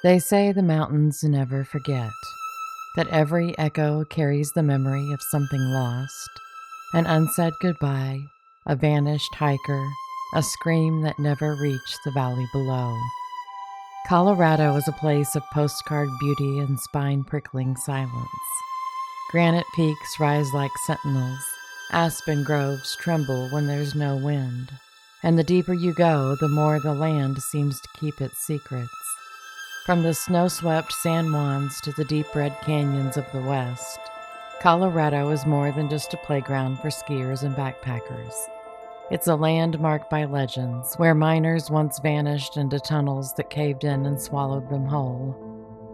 They say the mountains never forget, that every echo carries the memory of something lost, an unsaid goodbye, a vanished hiker, a scream that never reached the valley below. Colorado is a place of postcard beauty and spine-prickling silence. Granite peaks rise like sentinels, aspen groves tremble when there's no wind, and the deeper you go, the more the land seems to keep its secrets. From the snow-swept San Juans to the deep red canyons of the West, Colorado is more than just a playground for skiers and backpackers. It's a land marked by legends, where miners once vanished into tunnels that caved in and swallowed them whole,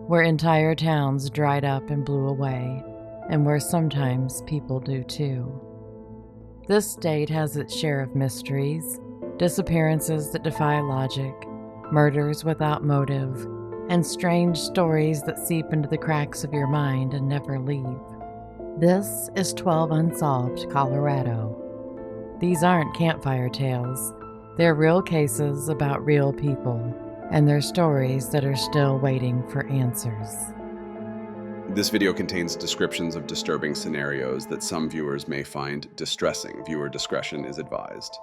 where entire towns dried up and blew away, and where sometimes people do too. This state has its share of mysteries, disappearances that defy logic, murders without motive, and strange stories that seep into the cracks of your mind and never leave. This is 12 Unsolved, Colorado. These aren't campfire tales. They're real cases about real people, and they're stories that are still waiting for answers. This video contains descriptions of disturbing scenarios that some viewers may find distressing. Viewer discretion is advised.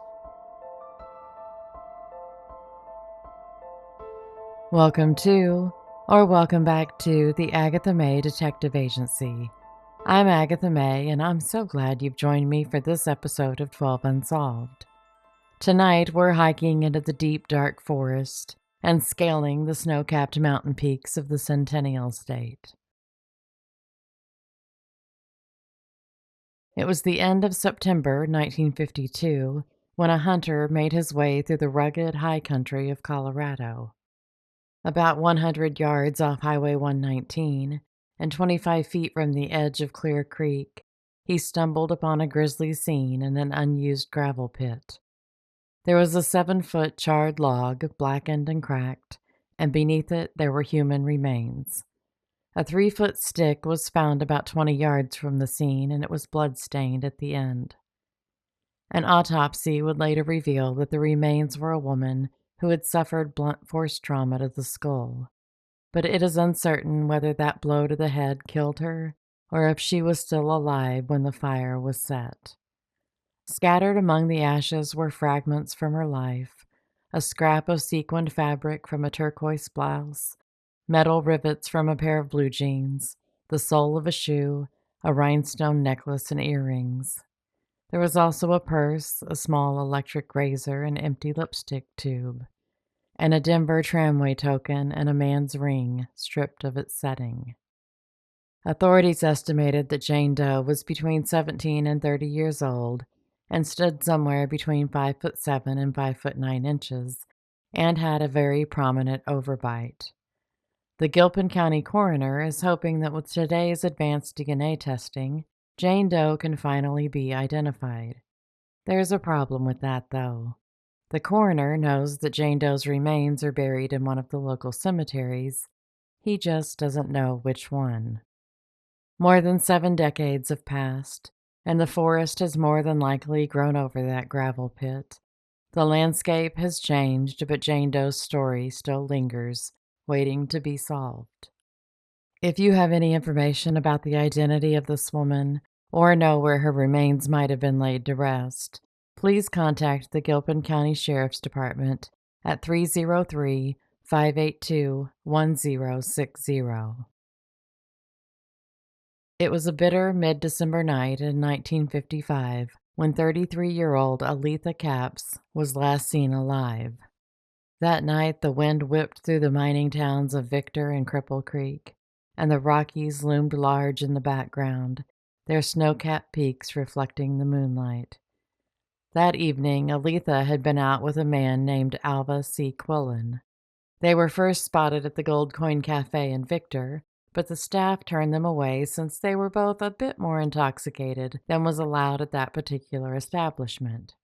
Welcome to, or welcome back to, the Agatha Mae Detective Agency. I'm Agatha Mae, and I'm so glad you've joined me for this episode of 12 Unsolved. Tonight, we're hiking into the deep, dark forest and scaling the snow-capped mountain peaks of the Centennial State. It was the end of September 1952 when a hunter made his way through the rugged high country of Colorado. About 100 yards off Highway 119 and 25 feet from the edge of Clear Creek, he stumbled upon a grisly scene in an unused gravel pit. There was a 7-foot charred log, blackened and cracked, and beneath it there were human remains. A 3-foot stick was found about 20 yards from the scene, and it was blood-stained at the end. An autopsy would later reveal that the remains were a woman who had suffered blunt force trauma to the skull, but it is uncertain whether that blow to the head killed her or if she was still alive when the fire was set. Scattered among the ashes were fragments from her life, a scrap of sequined fabric from a turquoise blouse, metal rivets from a pair of blue jeans, the sole of a shoe, a rhinestone necklace, and earrings. There was also a purse, a small electric razor, an empty lipstick tube, and a Denver tramway token and a man's ring stripped of its setting. Authorities estimated that Jane Doe was between 17 and 30 years old and stood somewhere between 5'7" and 5'9", and had a very prominent overbite. The Gilpin County coroner is hoping that with today's advanced DNA testing, Jane Doe can finally be identified. There's a problem with that, though. The coroner knows that Jane Doe's remains are buried in one of the local cemeteries. He just doesn't know which one. More than 7 decades have passed, and the forest has more than likely grown over that gravel pit. The landscape has changed, but Jane Doe's story still lingers, waiting to be solved. If you have any information about the identity of this woman, or know where her remains might have been laid to rest, please contact the Gilpin County Sheriff's Department at 303-582-1060. It was a bitter mid-December night in 1955 when 33-year-old Altha Caps was last seen alive. That night, the wind whipped through the mining towns of Victor and Cripple Creek, and the Rockies loomed large in the background, their snow-capped peaks reflecting the moonlight. That evening, Altha had been out with a man named Alva C. Quillen. They were first spotted at the Gold Coin Cafe in Victor, but the staff turned them away since they were both a bit more intoxicated than was allowed at that particular establishment.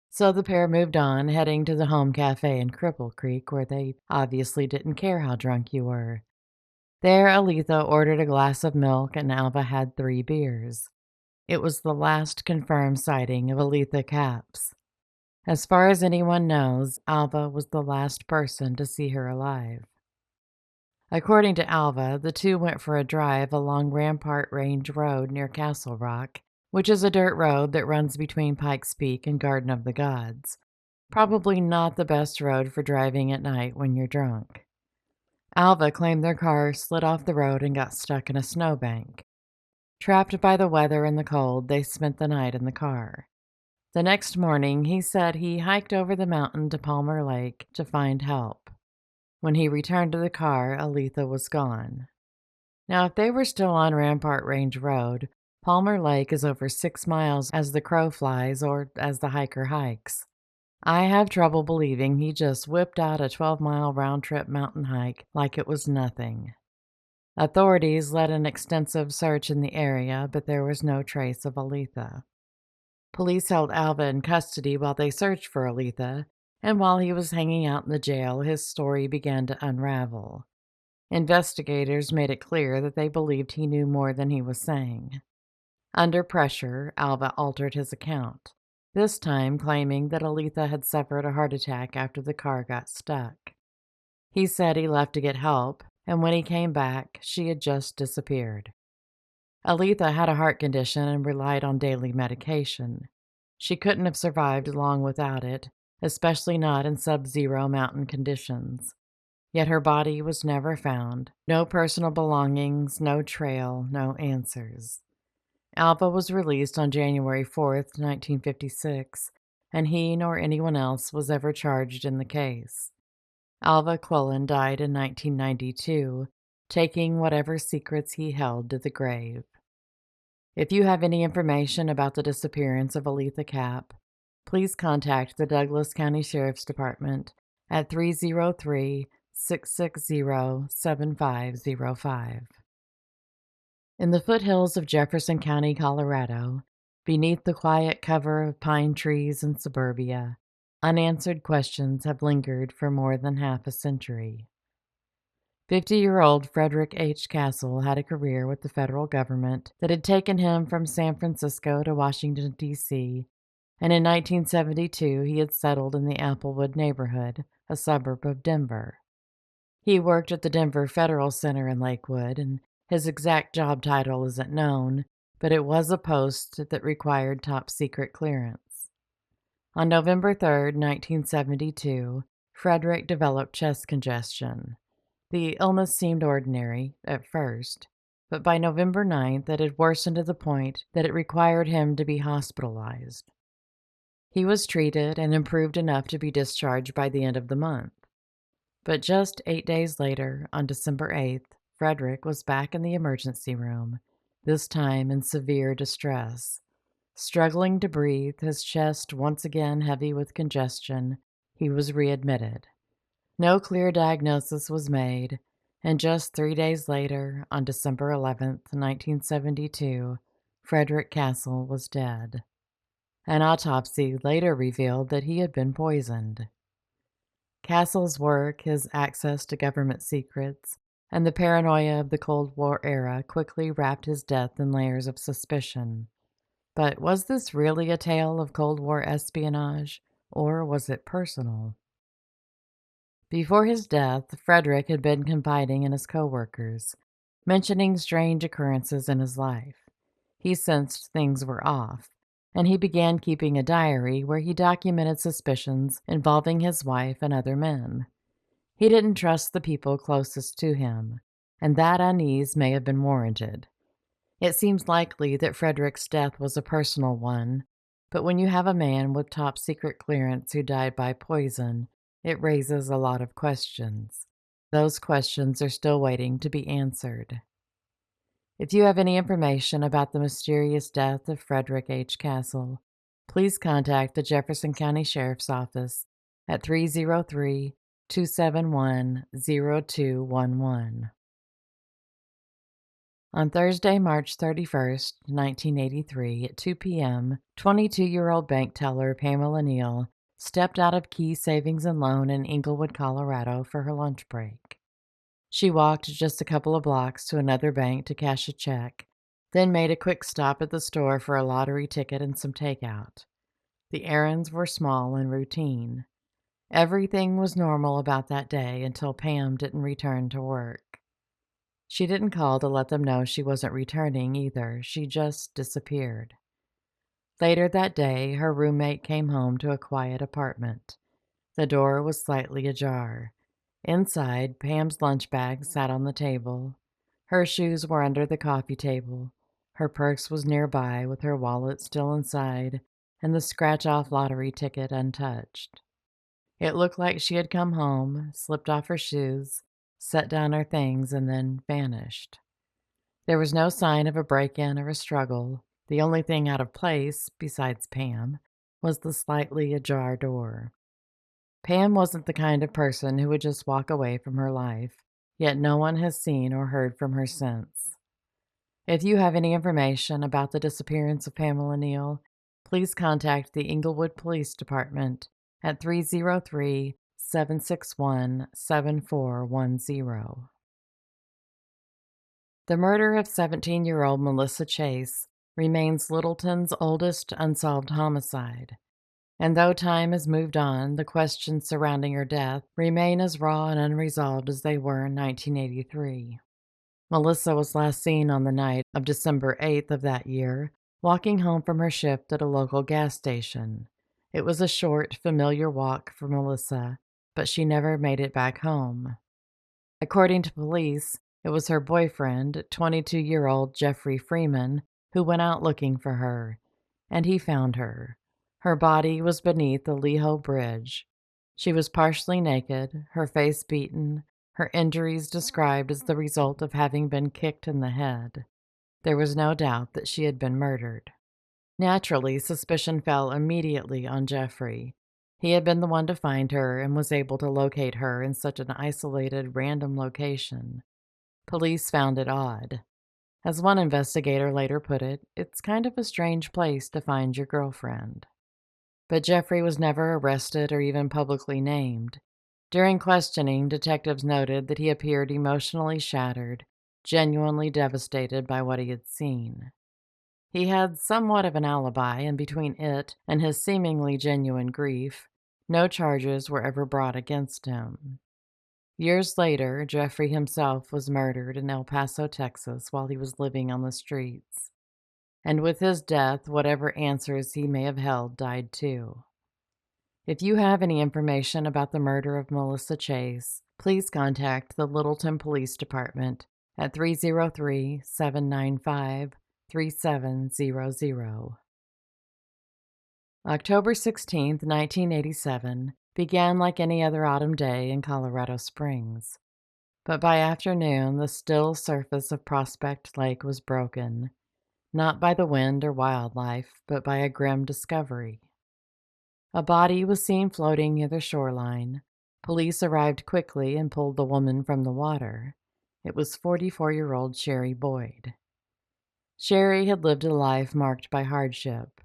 So the pair moved on, heading to the home cafe in Cripple Creek, where they obviously didn't care how drunk you were. There, Altha ordered a glass of milk and Alva had 3 beers. It was the last confirmed sighting of Altha Caps. As far as anyone knows, Alva was the last person to see her alive. According to Alva, the two went for a drive along Rampart Range Road near Castle Rock, which is a dirt road that runs between Pikes Peak and Garden of the Gods. Probably not the best road for driving at night when you're drunk. Alva claimed their car slid off the road and got stuck in a snowbank. Trapped by the weather and the cold, they spent the night in the car. The next morning, he said he hiked over the mountain to Palmer Lake to find help. When he returned to the car, Altha was gone. Now, if they were still on Rampart Range Road, Palmer Lake is over 6 miles as the crow flies or as the hiker hikes. I have trouble believing he just whipped out a 12-mile round-trip mountain hike like it was nothing. Authorities led an extensive search in the area, but there was no trace of Altha. Police held Alva in custody while they searched for Altha, and while he was hanging out in the jail, his story began to unravel. Investigators made it clear that they believed he knew more than he was saying. Under pressure, Alva altered his account, this time claiming that Altha had suffered a heart attack after the car got stuck. He said he left to get help, and when he came back, she had just disappeared. Altha had a heart condition and relied on daily medication. She couldn't have survived long without it, especially not in sub-zero mountain conditions. Yet her body was never found. No personal belongings, no trail, no answers. Alva was released on January 4th, 1956, and he nor anyone else was ever charged in the case. Alva Quillen died in 1992, taking whatever secrets he held to the grave. If you have any information about the disappearance of Altha Cap, please contact the Douglas County Sheriff's Department at 303-660-7505. In the foothills of Jefferson County, Colorado, beneath the quiet cover of pine trees and suburbia, unanswered questions have lingered for more than half a century. 50-year-old Frederick H. Castle had a career with the federal government that had taken him from San Francisco to Washington, D.C., and in 1972 he had settled in the Applewood neighborhood, a suburb of Denver. He worked at the Denver Federal Center in Lakewood, and his exact job title isn't known, but it was a post that required top-secret clearance. On November 3, 1972, Frederick developed chest congestion. The illness seemed ordinary at first, but by November 9th it had worsened to the point that it required him to be hospitalized. He was treated and improved enough to be discharged by the end of the month. But just 8 days later, on December 8th, Frederick was back in the emergency room, this time in severe distress. Struggling to breathe, his chest once again heavy with congestion, he was readmitted. No clear diagnosis was made, and just 3 days later, on December 11th, 1972, Frederick Castle was dead. An autopsy later revealed that he had been poisoned. Castle's work, his access to government secrets, and the paranoia of the Cold War era quickly wrapped his death in layers of suspicion. But was this really a tale of Cold War espionage, or was it personal? Before his death, Frederick had been confiding in his coworkers, mentioning strange occurrences in his life. He sensed things were off, and he began keeping a diary where he documented suspicions involving his wife and other men. He didn't trust the people closest to him, and that unease may have been warranted. It seems likely that Frederick's death was a personal one, but when you have a man with top secret clearance who died by poison, it raises a lot of questions. Those questions are still waiting to be answered. If you have any information about the mysterious death of Frederick H. Castle, please contact the Jefferson County Sheriff's Office at 303-271-0211. On Thursday, March 31st, 1983, at 2 p.m., 22-year-old bank teller Pamela Neil stepped out of Key Savings and Loan in Englewood, Colorado for her lunch break. She walked just a couple of blocks to another bank to cash a check, then made a quick stop at the store for a lottery ticket and some takeout. The errands were small and routine. Everything was normal about that day until Pam didn't return to work. She didn't call to let them know she wasn't returning either. She just disappeared. Later that day, her roommate came home to a quiet apartment. The door was slightly ajar. Inside, Pam's lunch bag sat on the table. Her shoes were under the coffee table. Her purse was nearby with her wallet still inside and the scratch-off lottery ticket untouched. It looked like she had come home, slipped off her shoes, set down her things, and then vanished. There was no sign of a break-in or a struggle. The only thing out of place, besides Pam, was the slightly ajar door. Pam wasn't the kind of person who would just walk away from her life, yet no one has seen or heard from her since. If you have any information about the disappearance of Pamela Neil, please contact the Inglewood Police Department at 303-761-7410. The murder of 17-year-old Melissa Chase remains Littleton's oldest unsolved homicide. And though time has moved on, the questions surrounding her death remain as raw and unresolved as they were in 1983. Melissa was last seen on the night of December 8th of that year, walking home from her shift at a local gas station. It was a short, familiar walk for Melissa, but she never made it back home. According to police, it was her boyfriend, 22-year-old Jeffrey Freeman, who went out looking for her, and he found her. Her body was beneath the Leho Bridge. She was partially naked, her face beaten, her injuries described as the result of having been kicked in the head. There was no doubt that she had been murdered. Naturally, suspicion fell immediately on Jeffrey. He had been the one to find her and was able to locate her in such an isolated, random location. Police found it odd. As one investigator later put it, it's kind of a strange place to find your girlfriend. But Jeffrey was never arrested or even publicly named. During questioning, detectives noted that he appeared emotionally shattered, genuinely devastated by what he had seen. He had somewhat of an alibi, and between it and his seemingly genuine grief, no charges were ever brought against him. Years later, Jeffrey himself was murdered in El Paso, Texas, while he was living on the streets. And with his death, whatever answers he may have held died too. If you have any information about the murder of Melissa Chase, please contact the Littleton Police Department at 303-795-3700. October 16, 1987, began like any other autumn day in Colorado Springs. But by afternoon, the still surface of Prospect Lake was broken, not by the wind or wildlife, but by a grim discovery. A body was seen floating near the shoreline. Police arrived quickly and pulled the woman from the water. It was 44-year-old Sherry Boyd. Sherry had lived a life marked by hardship.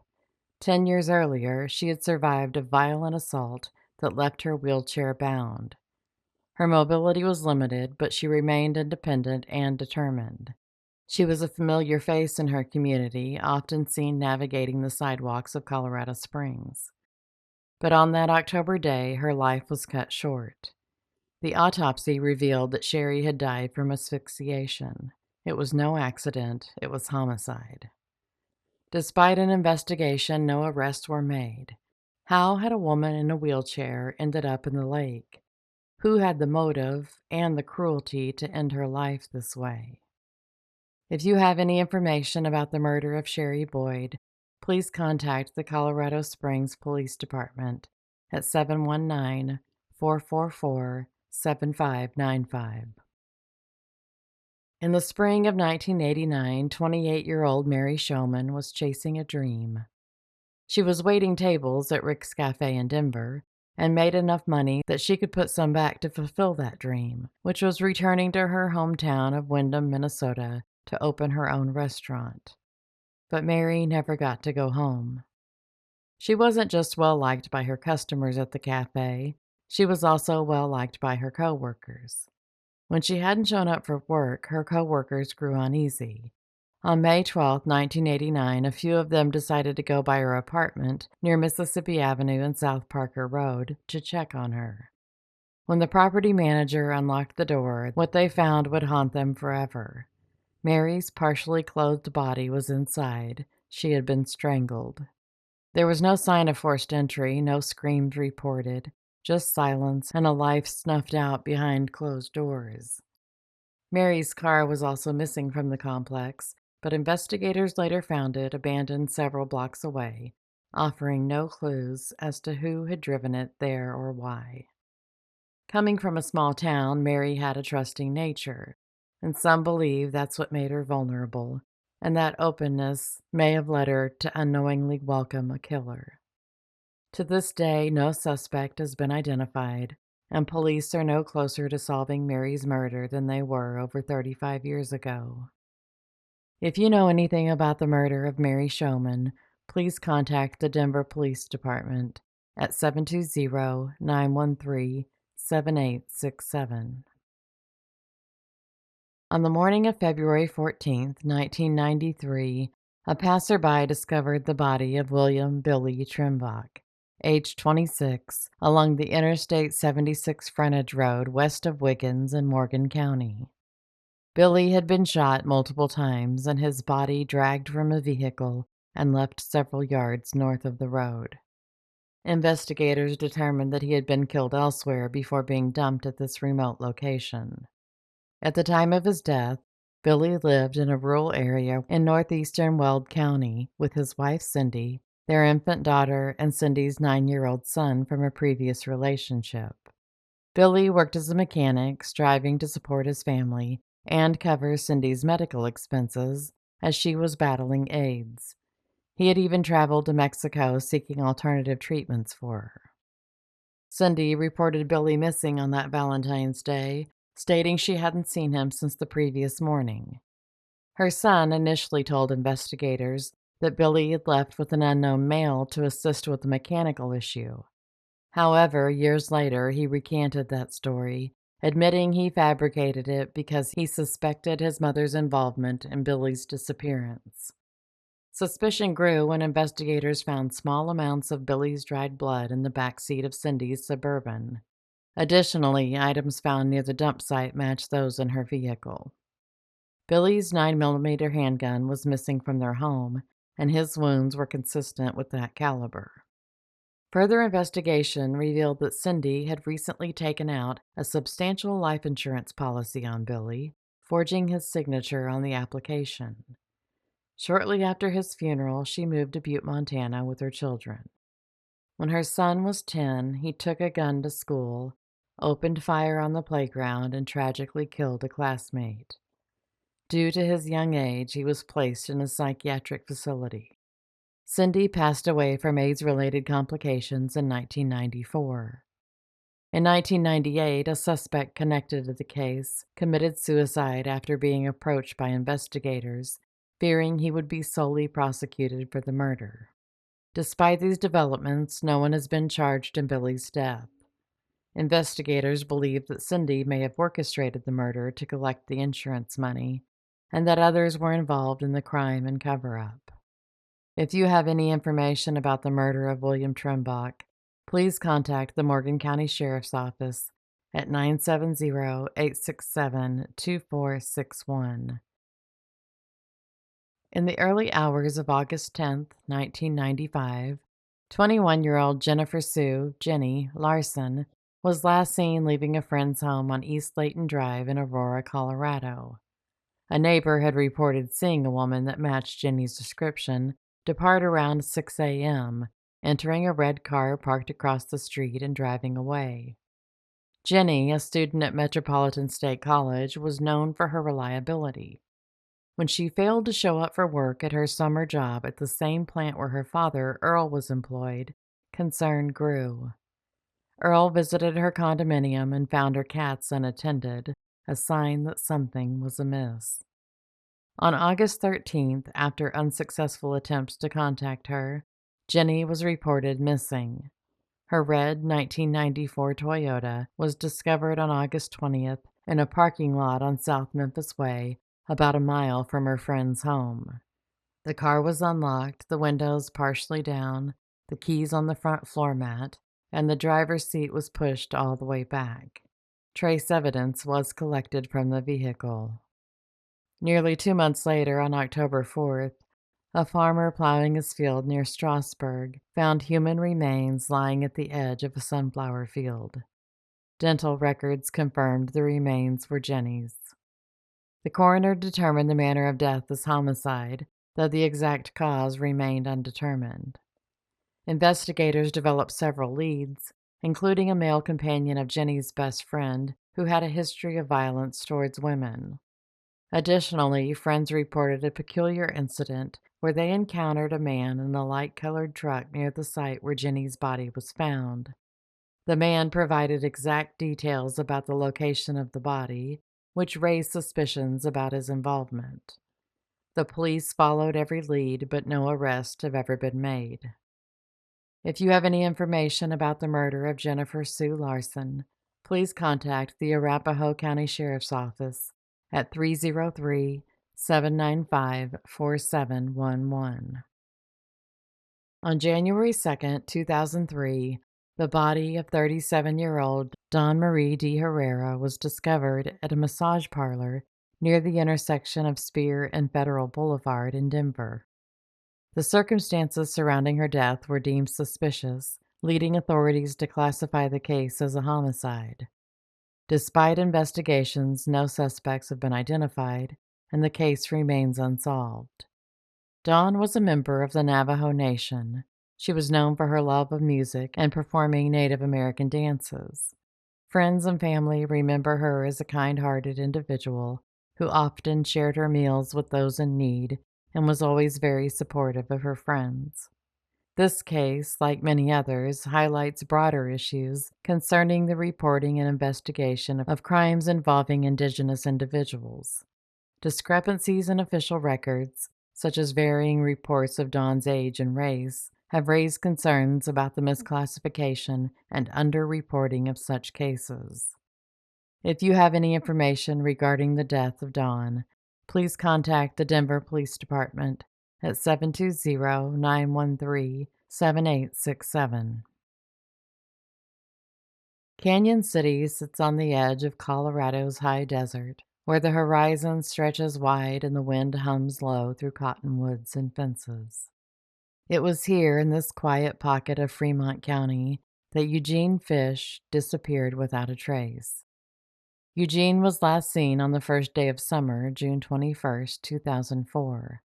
10 years earlier, she had survived a violent assault that left her wheelchair-bound. Her mobility was limited, but she remained independent and determined. She was a familiar face in her community, often seen navigating the sidewalks of Colorado Springs. But on that October day, her life was cut short. The autopsy revealed that Sherry had died from asphyxiation. It was no accident, it was homicide. Despite an investigation, no arrests were made. How had a woman in a wheelchair ended up in the lake? Who had the motive and the cruelty to end her life this way? If you have any information about the murder of Sherry Boyd, please contact the Colorado Springs Police Department at 719-444-7595. In the spring of 1989, 28-year-old Mary Showman was chasing a dream. She was waiting tables at Rick's Cafe in Denver and made enough money that she could put some back to fulfill that dream, which was returning to her hometown of Windham, Minnesota, to open her own restaurant. But Mary never got to go home. She wasn't just well-liked by her customers at the cafe, she was also well-liked by her co-workers. When she hadn't shown up for work, her co-workers grew uneasy. On May 12, 1989, a few of them decided to go by her apartment near Mississippi Avenue and South Parker Road to check on her. When the property manager unlocked the door, what they found would haunt them forever. Mary's partially clothed body was inside. She had been strangled. There was no sign of forced entry, no screams reported, just silence and a life snuffed out behind closed doors. Mary's car was also missing from the complex, but investigators later found it abandoned several blocks away, offering no clues as to who had driven it there or why. Coming from a small town, Mary had a trusting nature, and some believe that's what made her vulnerable, and that openness may have led her to unknowingly welcome a killer. To this day, no suspect has been identified, and police are no closer to solving Mary's murder than they were over 35 years ago. If you know anything about the murder of Mary Showman, please contact the Denver Police Department at 720-913-7867. On the morning of February 14th, 1993, a passerby discovered the body of William Billy Trimbach, age 26, along the Interstate 76 frontage road west of Wiggins in Morgan County. Billy had been shot multiple times and his body dragged from a vehicle and left several yards north of the road. Investigators determined that he had been killed elsewhere before being dumped at this remote location. At the time of his death, Billy lived in a rural area in northeastern Weld County with his wife Cindy, their infant daughter, and Cindy's 9-year-old son from a previous relationship. Billy worked as a mechanic, striving to support his family and cover Cindy's medical expenses as she was battling AIDS. He had even traveled to Mexico seeking alternative treatments for her. Cindy reported Billy missing on that Valentine's Day, stating she hadn't seen him since the previous morning. Her son initially told investigators that Billy had left with an unknown male to assist with the mechanical issue. However, years later, he recanted that story, admitting he fabricated it because he suspected his mother's involvement in Billy's disappearance. Suspicion grew when investigators found small amounts of Billy's dried blood in the back seat of Cindy's Suburban. Additionally, items found near the dump site matched those in her vehicle. Billy's 9mm handgun was missing from their home, and his wounds were consistent with that caliber. Further investigation revealed that Cindy had recently taken out a substantial life insurance policy on Billy, forging his signature on the application. Shortly after his funeral, she moved to Butte, Montana with her children. When her son was 10, he took a gun to school, opened fire on the playground, and tragically killed a classmate. Due to his young age, he was placed in a psychiatric facility. Cindy passed away from AIDS-related complications in 1994. In 1998, a suspect connected to the case committed suicide after being approached by investigators, fearing he would be solely prosecuted for the murder. Despite these developments, no one has been charged in Billy's death. Investigators believe that Cindy may have orchestrated the murder to collect the insurance money, and that others were involved in the crime and cover-up. If you have any information about the murder of William Trimbach, please contact the Morgan County Sheriff's Office at 970-867-2461. In the early hours of August 10, 1995, 21-year-old Jennifer Sue Jenny Larson was last seen leaving a friend's home on East Layton Drive in Aurora, Colorado. A neighbor had reported seeing a woman that matched Jenny's description depart around 6 a.m., entering a red car parked across the street and driving away. Jenny, a student at Metropolitan State College, was known for her reliability. When she failed to show up for work at her summer job at the same plant where her father, Earl, was employed, concern grew. Earl visited her condominium and found her cats unattended, a sign that something was amiss. On August 13th, after unsuccessful attempts to contact her, Jenny was reported missing. Her red 1994 Toyota was discovered on August 20th in a parking lot on South Memphis Way, about a mile from her friend's home. The car was unlocked, the windows partially down, the keys on the front floor mat, and the driver's seat was pushed all the way back. Trace evidence was collected from the vehicle. Nearly 2 months later, on October 4th, a farmer plowing his field near Strasburg found human remains lying at the edge of a sunflower field. Dental records confirmed the remains were Jenny's. The coroner determined the manner of death as homicide, though the exact cause remained undetermined. Investigators developed several leads, including a male companion of Jenny's best friend who had a history of violence towards women. Additionally, friends reported a peculiar incident where they encountered a man in a light-colored truck near the site where Jenny's body was found. The man provided exact details about the location of the body, which raised suspicions about his involvement. The police followed every lead, but no arrests have ever been made. If you have any information about the murder of Jennifer Sue Larson, please contact the Arapahoe County Sheriff's Office at 303-795-4711. On January 2, 2003, the body of 37-year-old Dawn Marie D. Herrera was discovered at a massage parlor near the intersection of Spear and Federal Boulevard in Denver. The circumstances surrounding her death were deemed suspicious, leading authorities to classify the case as a homicide. Despite investigations, no suspects have been identified, and the case remains unsolved. Dawn was a member of the Navajo Nation. She was known for her love of music and performing Native American dances. Friends and family remember her as a kind-hearted individual who often shared her meals with those in need and was always very supportive of her friends. This case, like many others, highlights broader issues concerning the reporting and investigation of crimes involving Indigenous individuals. Discrepancies in official records, such as varying reports of Dawn's age and race, have raised concerns about the misclassification and underreporting of such cases. If you have any information regarding the death of Dawn, please contact the Denver Police Department at 720-913-7867. Canyon City sits on the edge of Colorado's high desert, where the horizon stretches wide and the wind hums low through cottonwoods and fences. It was here, in this quiet pocket of Fremont County, that Eugene Fish disappeared without a trace. Eugene was last seen on the first day of summer, June 21st, 2004.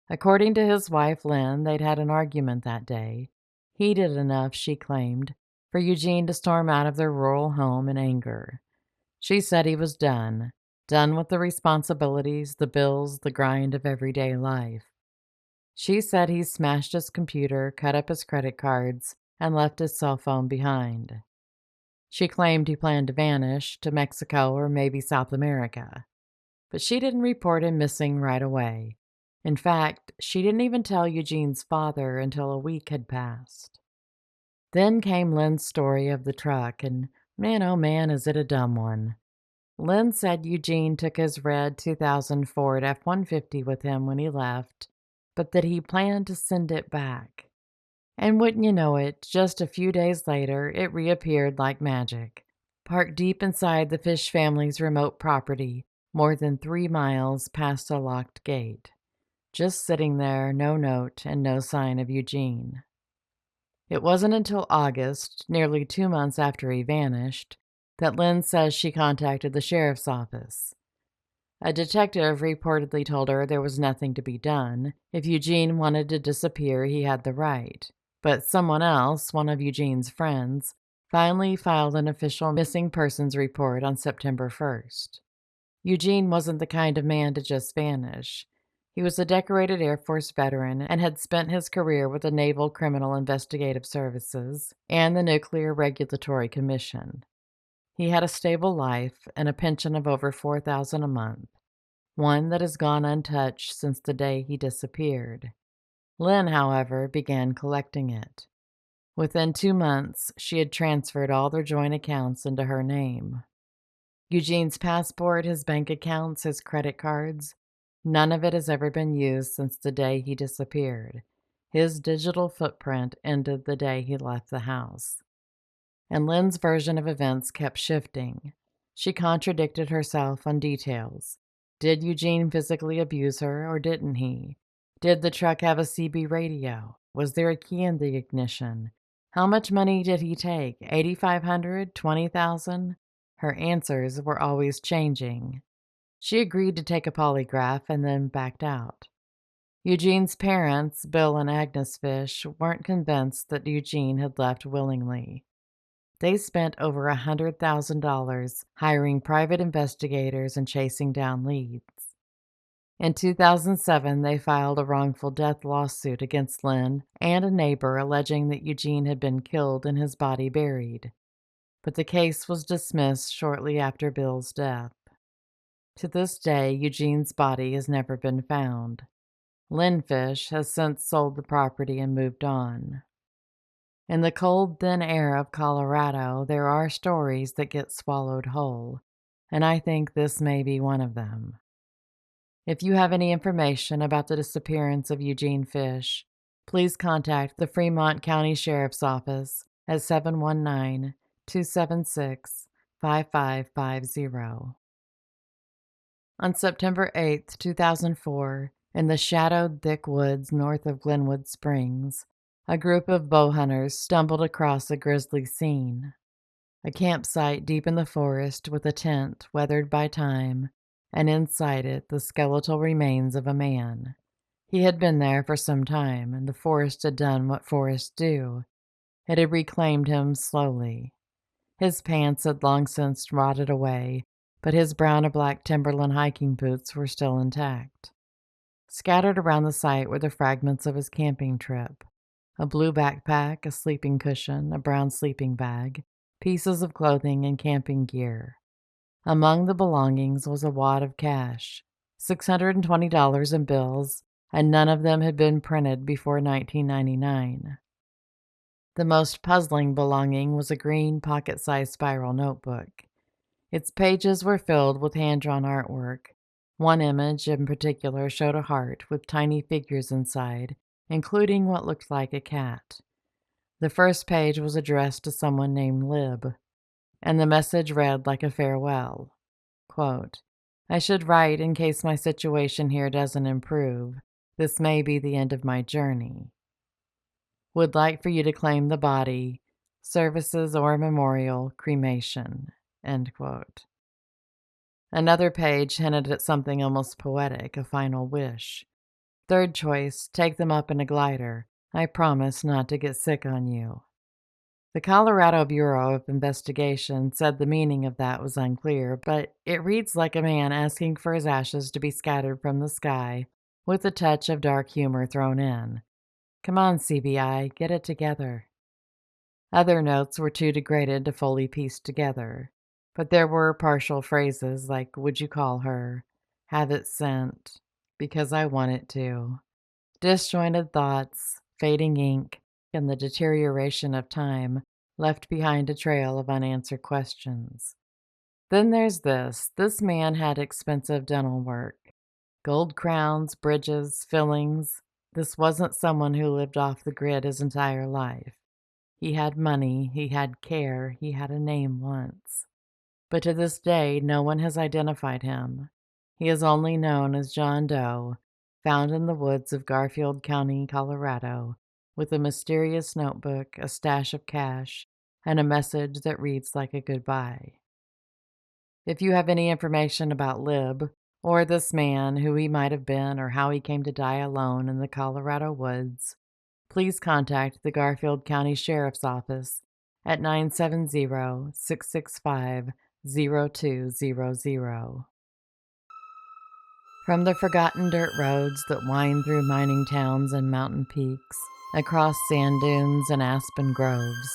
According to his wife, Lynn, they'd had an argument that day, heated enough, she claimed, for Eugene to storm out of their rural home in anger. She said he was done with the responsibilities, the bills, the grind of everyday life. She said he smashed his computer, cut up his credit cards, and left his cell phone behind. She claimed he planned to vanish to Mexico or maybe South America. But she didn't report him missing right away. In fact, she didn't even tell Eugene's father until a week had passed. Then came Lynn's story of the truck, and man, oh man, is it a dumb one. Lynn said Eugene took his red 2000 Ford F-150 with him when he left, but that he planned to send it back. And wouldn't you know it, just a few days later, it reappeared like magic, parked deep inside the Fish family's remote property, more than 3 miles past a locked gate. Just sitting there, no note and no sign of Eugene. It wasn't until August, nearly 2 months after he vanished, that Lynn says she contacted the sheriff's office. A detective reportedly told her there was nothing to be done. If Eugene wanted to disappear, he had the right. But someone else, one of Eugene's friends, finally filed an official missing persons report on September 1st. Eugene wasn't the kind of man to just vanish. He was a decorated Air Force veteran and had spent his career with the Naval Criminal Investigative Services and the Nuclear Regulatory Commission. He had a stable life and a pension of over $4,000 a month, one that has gone untouched since the day he disappeared. Lynn, however, began collecting it. Within 2 months, she had transferred all their joint accounts into her name. Eugene's passport, his bank accounts, his credit cards, none of it has ever been used since the day he disappeared. His digital footprint ended the day he left the house. and Lynn's version of events kept shifting. She contradicted herself on details. Did Eugene physically abuse her, or didn't he? Did the truck have a CB radio? Was there a key in the ignition? How much money did he take? $8,500? $20,000? Her answers were always changing. She agreed to take a polygraph and then backed out. Eugene's parents, Bill and Agnes Fish, weren't convinced that Eugene had left willingly. They spent over $100,000 hiring private investigators and chasing down leads. In 2007, they filed a wrongful death lawsuit against Lynn and a neighbor alleging that Eugene had been killed and his body buried. But the case was dismissed shortly after Bill's death. To this day, Eugene's body has never been found. Lynn Fish has since sold the property and moved on. In the cold, thin air of Colorado, there are stories that get swallowed whole, and I think this may be one of them. If you have any information about the disappearance of Eugene Fish, please contact the Fremont County Sheriff's Office at 719-276-5550. On September 8, 2004, in the shadowed thick woods north of Glenwood Springs, a group of bow hunters stumbled across a grisly scene. A campsite deep in the forest with a tent weathered by time, and inside it the skeletal remains of a man. He had been there for some time, and the forest had done what forests do. It had reclaimed him slowly. His pants had long since rotted away, but his brown and black Timberland hiking boots were still intact. Scattered around the site were the fragments of his camping trip: a blue backpack, a sleeping cushion, a brown sleeping bag, pieces of clothing, and camping gear. Among the belongings was a wad of cash, $620 in bills, and none of them had been printed before 1999. The most puzzling belonging was a green pocket-sized spiral notebook. Its pages were filled with hand-drawn artwork. One image in particular showed a heart with tiny figures inside, including what looked like a cat. The first page was addressed to someone named Lib, and the message read like a farewell. Quote, "I should write in case my situation here doesn't improve. This may be the end of my journey. Would like for you to claim the body. Services or memorial, cremation." End quote. Another page hinted at something almost poetic, a final wish. Third choice, take them up in a glider. I promise not to get sick on you. The Colorado Bureau of Investigation said the meaning of that was unclear, but it reads like a man asking for his ashes to be scattered from the sky, with a touch of dark humor thrown in. Come on, CBI, get it together. Other notes were too degraded to fully piece together, but there were partial phrases like, would you call her, have it sent, because I want it to, disjointed thoughts, fading ink, and the deterioration of time left behind a trail of unanswered questions. Then there's this. This man had expensive dental work. Gold crowns, bridges, fillings. This wasn't someone who lived off the grid his entire life. He had money, he had care, he had a name once. But to this day, no one has identified him. He is only known as John Doe, found in the woods of Garfield County, Colorado, with a mysterious notebook, a stash of cash, and a message that reads like a goodbye. If you have any information about Lib, or this man, who he might have been, or how he came to die alone in the Colorado woods, please contact the Garfield County Sheriff's Office at 970-665-0200. From the forgotten dirt roads that wind through mining towns and mountain peaks, across sand dunes and aspen groves,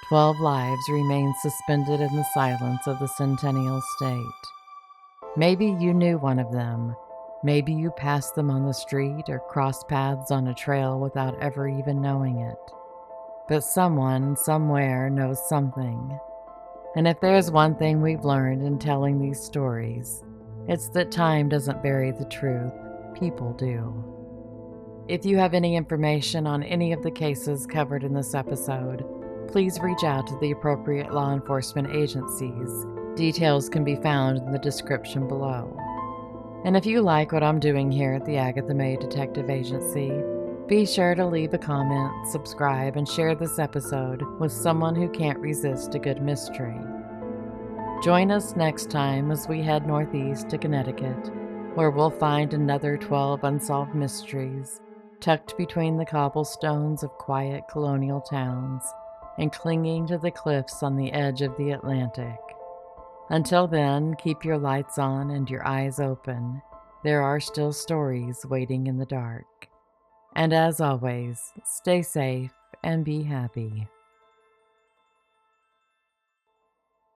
12 lives remain suspended in the silence of the Centennial State. Maybe you knew one of them. Maybe you passed them on the street or crossed paths on a trail without ever even knowing it. But someone, somewhere, knows something. And if there's one thing we've learned in telling these stories, it's that time doesn't bury the truth. People do. If you have any information on any of the cases covered in this episode, please reach out to the appropriate law enforcement agencies. Details can be found in the description below. And if you like what I'm doing here at the Agatha Mae Detective Agency, be sure to leave a comment, subscribe, and share this episode with someone who can't resist a good mystery. Join us next time as we head northeast to Connecticut, where we'll find another 12 unsolved mysteries tucked between the cobblestones of quiet colonial towns and clinging to the cliffs on the edge of the Atlantic. Until then, keep your lights on and your eyes open. There are still stories waiting in the dark. And as always, stay safe and be happy.